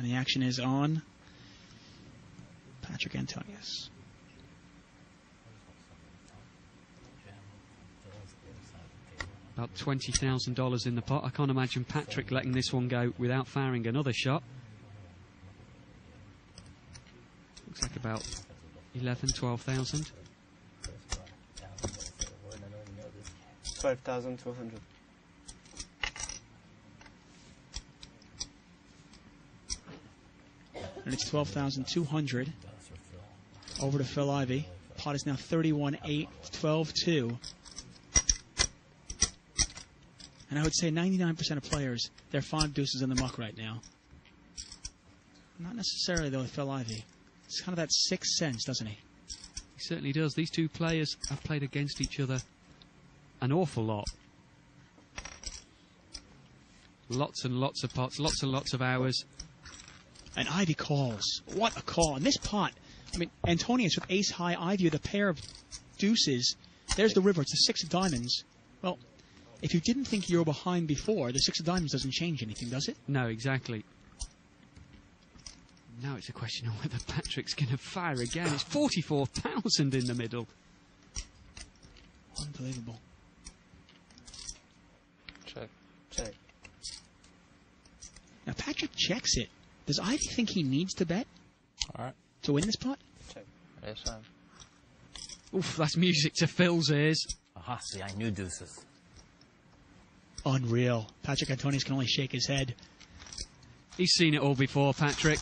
And the action is on Patrick Antonius. About $20,000 in the pot. I can't imagine Patrick letting this one go without firing another shot. Looks like about 11, 12,000. 12,200. And it's 12,200 over to Phil Ivey. Pot is now 31-8, 12-2. And I would say 99% of players, they're 5 deuces in the muck right now. Not necessarily, though, with Phil Ivey. It's kind of that sixth sense, doesn't he? He certainly does. These two players have played against each other an awful lot. Lots and lots of pots, lots and lots of hours. And Ivey calls. What a call. And this pot, I mean, Antonius with ace high, Ivey with a pair of deuces. There's the river. It's the 6 of diamonds. Well, if you didn't think you were behind before, the 6 of diamonds doesn't change anything, does it? No, exactly. Now it's a question of whether Patrick's going to fire again. It's 44,000 in the middle. Unbelievable. Check. Check. Now Patrick checks it. Does Ivey think he needs to bet? All right. To win this pot? Check. Yes, Oof, that's music to Phil's ears. Aha, see, I knew deuces. Unreal. Patrick Antonius can only shake his head. He's seen it all before, Patrick.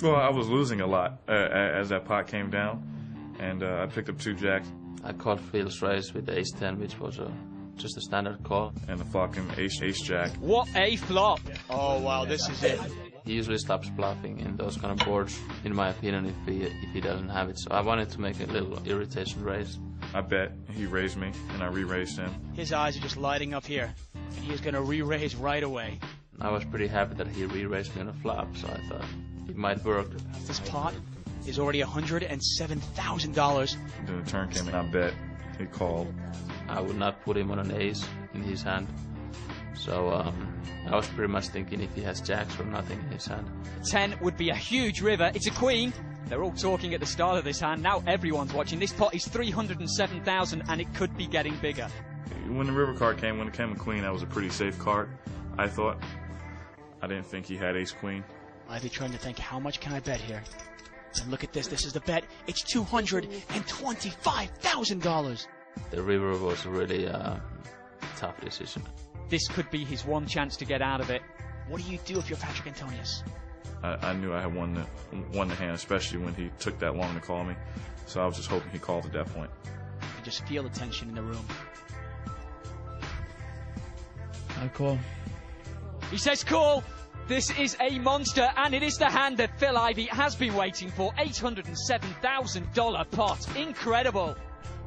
Well, I was losing a lot as that pot came down, and I picked up 2 jacks. I called Phil's raise with the ace-10, which was just a standard call. And the fucking ace-jack. What a flop! Oh, wow, this is it. He usually stops bluffing in those kind of boards, in my opinion, if he doesn't have it. So I wanted to make a little irritation raise. I bet he raised me, and I re-raised him. His eyes are just lighting up here. And he is going to re-raise right away. I was pretty happy that he re-raised me on a flop, so I thought it might work. This pot is already $107,000. Then the turn came in, I bet he called. I would not put him on an ace in his hand. So I was pretty much thinking if he has jacks or nothing in his hand. 10 would be a huge river. It's a queen. They're all talking at the start of this hand. Now everyone's watching. This pot is 307,000 and it could be getting bigger. When the river card came, when it came a queen, that was a pretty safe card, I thought. I didn't think he had ace-queen. Ivey trying to think, how much can I bet here? And look at this. This is the bet. It's $225,000. The river was a really tough decision. This could be his one chance to get out of it. What do you do if you're Patrick Antonius? I knew I had won the hand, especially when he took that long to call me. So I was just hoping he called at that point. You just feel the tension in the room. I call. He says call. This is a monster, and it is the hand that Phil Ivey has been waiting for. $807,000 pot. Incredible.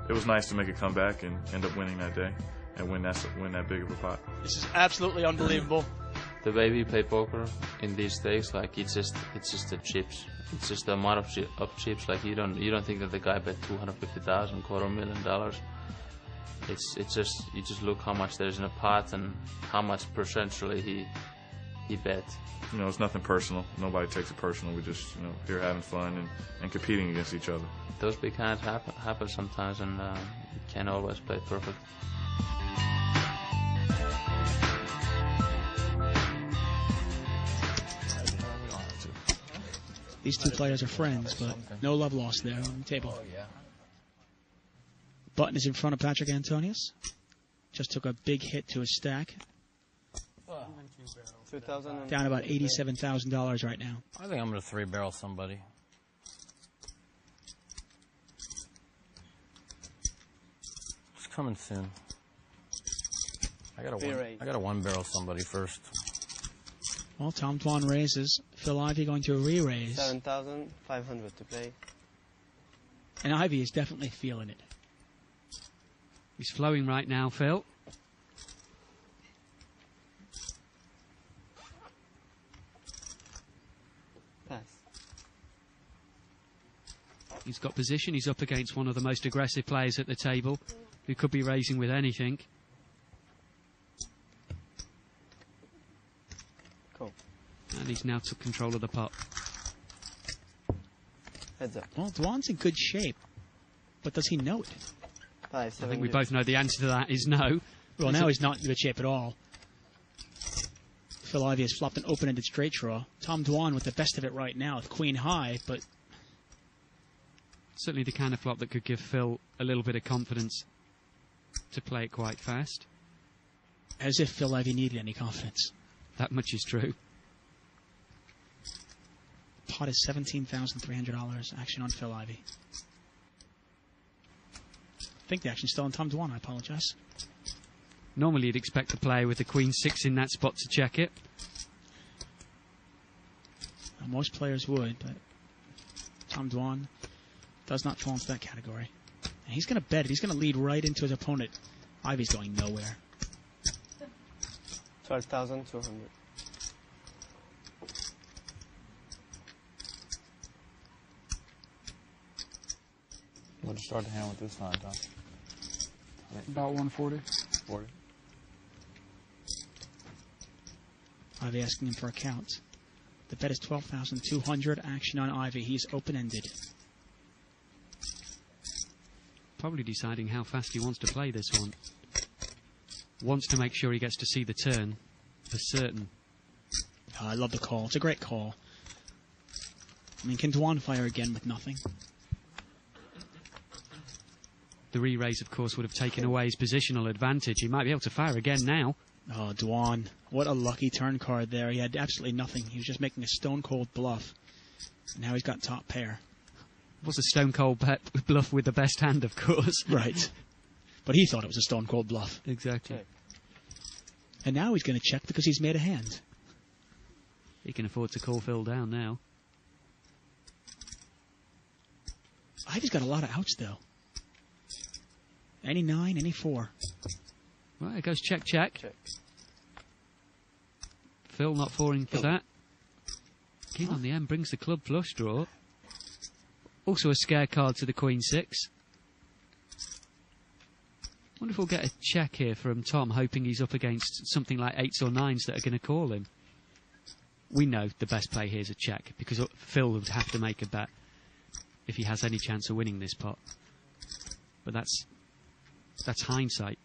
It was nice to make a comeback and end up winning that day and win that big of a pot. This is absolutely unbelievable. The way we play poker in these days, like it's just the chips. It's just the amount of chips. Like you don't think that the guy bet $250,000, $250,000. It's just you just look how much there's in a pot and how much percentually he bet. You know, it's nothing personal. Nobody takes it personal. We just, here having fun and competing against each other. Those big hands happen sometimes, and you can't always play perfect. These two players are friends, but no love lost there on the table. Button is in front of Patrick Antonius. Just took a big hit to his stack. Down about $87,000 right now. I think I'm going to 3-barrel somebody. It's coming soon. I got to 1-barrel somebody first. Well, Tom Dwan raises. Phil Ivey going to re-raise. 7,500 to play. And Ivey is definitely feeling it. He's flowing right now, Phil. Pass. He's got position. He's up against one of the most aggressive players at the table, who could be raising with anything. Cool. And he's now took control of the pot. Heads up. Well, Dwan's in good shape, but does he know it? 5, I 7. think we both know the answer to that is no. Well, now he's not in good shape at all. Phil Ivey has flopped an open-ended straight draw. Tom Dwan with the best of it right now with queen high, but Certainly the kind of flop that could give Phil a little bit of confidence to play it quite fast. as if Phil Ivey needed any confidence. That much is true. Pot is $17,300. Action on Phil Ivey. I think the action's still on Tom Dwan. I apologize. Normally you'd expect the player with the queen six in that spot to check it. Well, most players would, but Tom Dwan does not fall into that category. And he's going to bet it. He's going to lead right into his opponent. Ivey's going nowhere. 12,200. What did you start the hand with this time, Tom? About 140. 40. Ivey asking him for a count. The bet is 12,200. Action on Ivey. He's open-ended. Probably deciding how fast he wants to play this one. Wants to make sure he gets to see the turn for certain. Oh, I love the call. It's a great call. I mean, can Dwan fire again with nothing? The re-raise, of course, would have taken away his positional advantage. He might be able to fire again now. Oh, Dwan. What a lucky turn card there. He had absolutely nothing. He was just making a stone-cold bluff. And now he's got top pair. It was a stone-cold bluff with the best hand, of course. Right. But he thought it was a stone-cold bluff. Exactly. Check. And now he's going to check because he's made a hand. He can afford to call Phil down now. Ivey's got a lot of outs, though. Any 9, any 4. Right, it goes check, check. Check. Phil not falling for that. King on the end brings the club flush draw. Also a scare card to the queen six. Wonder if we'll get a check here from Tom, hoping he's up against something like 8s or 9s that are going to call him. We know the best play here is a check, because Phil would have to make a bet if he has any chance of winning this pot. But that's hindsight.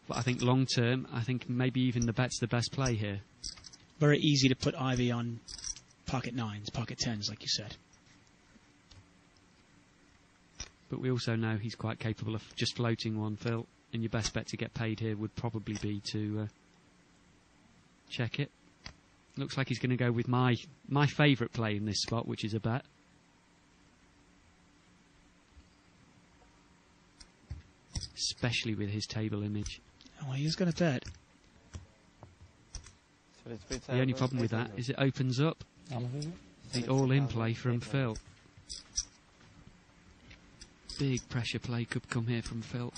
But I think long term, I think maybe even the bet's the best play here. Very easy to put Ivey on pocket 9s, pocket 10s, like you said. But we also know he's quite capable of just floating one, Phil. And your best bet to get paid here would probably be to check it. Looks like he's going to go with my favourite play in this spot, which is a bet. Especially with his table image. Oh, he is going to bet. So it's The only problem with that is it opens up the all-in play from Phil. Big pressure play could come here from Phil.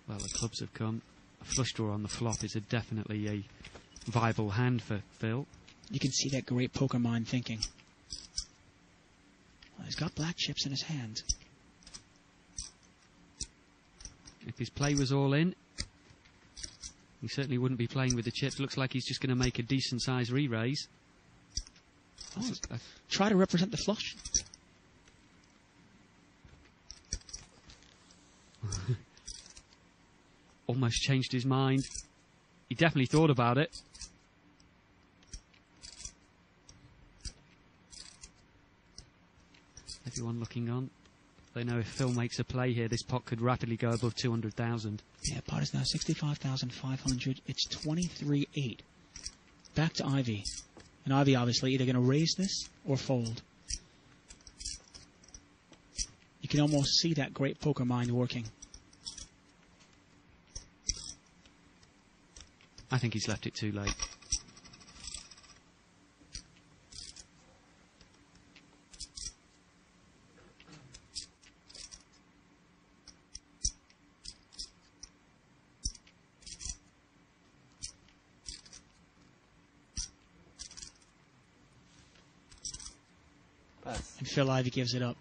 Well, the clubs have come. A flush draw on the flop is definitely a viable hand for Phil. You can see that great poker mind thinking. Well, he's got black chips in his hand. If his play was all in, he certainly wouldn't be playing with the chips. Looks like he's just going to make a decent-sized re-raise. Oh, try to represent the flush. Almost changed his mind. He definitely thought about it. Everyone looking on. They know if Phil makes a play here, this pot could rapidly go above 200,000. Yeah, pot is now 65,500. It's 23-8. Back to Ivey. And Ivey obviously either going to raise this or fold. You can almost see that great poker mind working. I think he's left it too late. Pass. And Phil Ivey gives it up.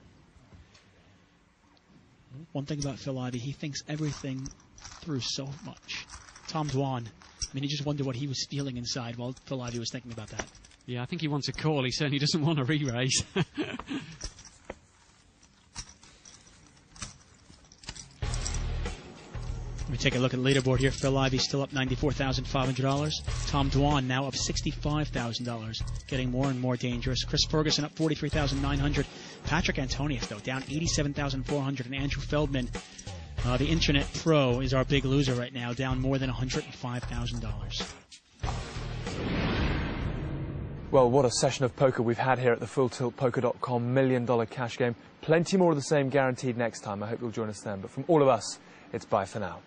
One thing about Phil Ivey, he thinks everything through so much. Tom Dwan, I mean, he just wondered what he was feeling inside while Phil Ivey was thinking about that. Yeah, I think he wants a call. He certainly doesn't want a re-raise. We take a look at the leaderboard here. Phil Ivey still up $94,500. Tom Dwan now up $65,000, getting more and more dangerous. Chris Ferguson up $43,900. Patrick Antonius, though, down $87,400. And Andrew Feldman, the Internet Pro, is our big loser right now, down more than $105,000. Well, what a session of poker we've had here at the FullTiltPoker.com $1 million cash game. Plenty more of the same guaranteed next time. I hope you'll join us then. But from all of us, it's bye for now.